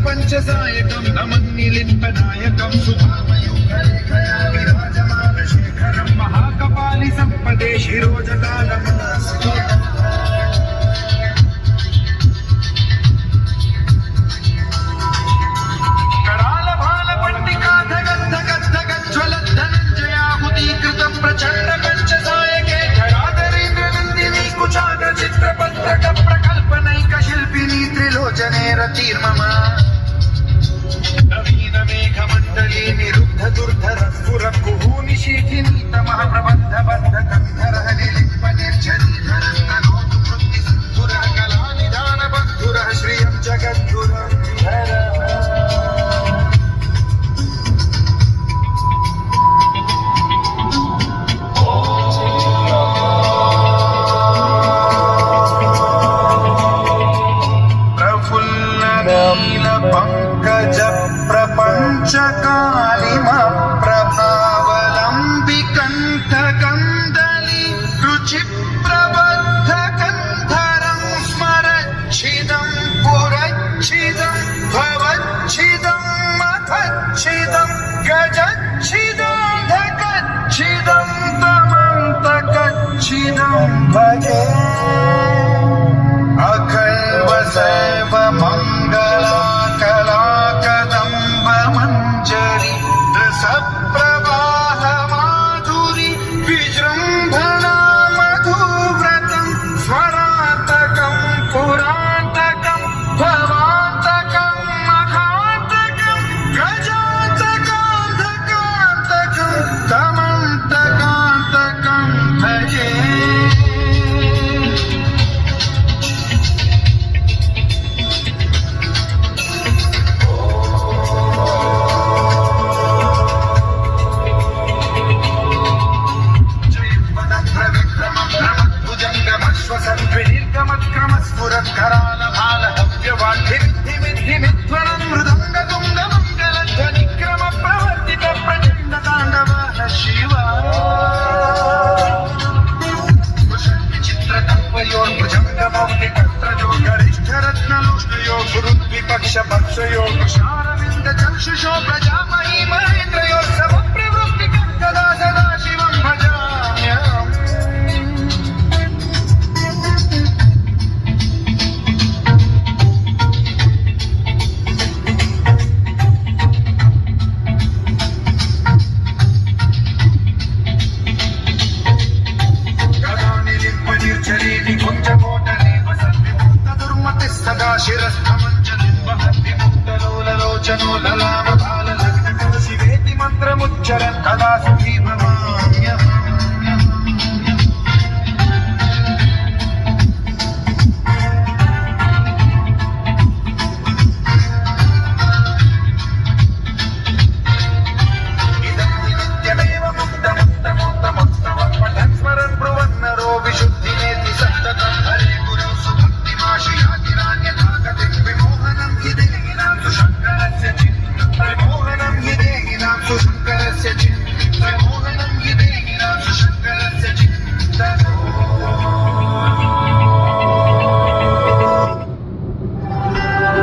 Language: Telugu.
పంచసాయకం నమన్నిలింపనాయకం సుధామయూఖరేఖయా విరాజమాన శేఖరం మహాకపాలి సంపదే శిరోజటాలం కరాల భాల పండికా ధగద్ధగద్ధగజ్వలద్ధనంజయాహుతీకృతం ప్రచండ పంచసాయకే ధరాధరీంద్ర నందిని కుచాగ్ర చిత్రపత్రక ప్రకల్పనైక శిల్పిని త్రిలోచనే రతిర్మమ నవీన మేఘమండలి నిరుద్ధ దుర్ధర స్ఫుర కుహూని శీఖినీత మహాప్రబంధ బద్ధ కంధర నిలింప నిర్జరీధర స్తనోతు వృత్తి సంధుర కళా నిదాన బంధుర శ్రియం జగద్ధుర ప్రపంచకాలిమ ప్రభావలంబి కంఠకందలి రుచి ప్రబద్ధ కంధరం స్మరచ్చిదం పురచ్చిదం భవచ్చిదం మథచ్చిదం గజచ్చిదం ధకచ్చిదం తమంతకచ్చిదం భజే అఖల్వ సైవ మంగళా మంజరి రసప్రవాహ మాధురి విజృంభణా మధువ్రతం స్వరాంతకం పురాంతకం భవాంతకం మఖాంతకం గజాంతకాంతకాంతకం తమంతకాంతకం భజే పక్షయో శారవింద చక్షుషో ప్రజామహీ మహేంద్రయో సమ ప్రవృత్తి కదా సదా శివం భజామ్యహం विमुक्तलोललोचनो ललामबाललग्नशिवेति मन्त्रमुच्चरन् कदा सुखी भव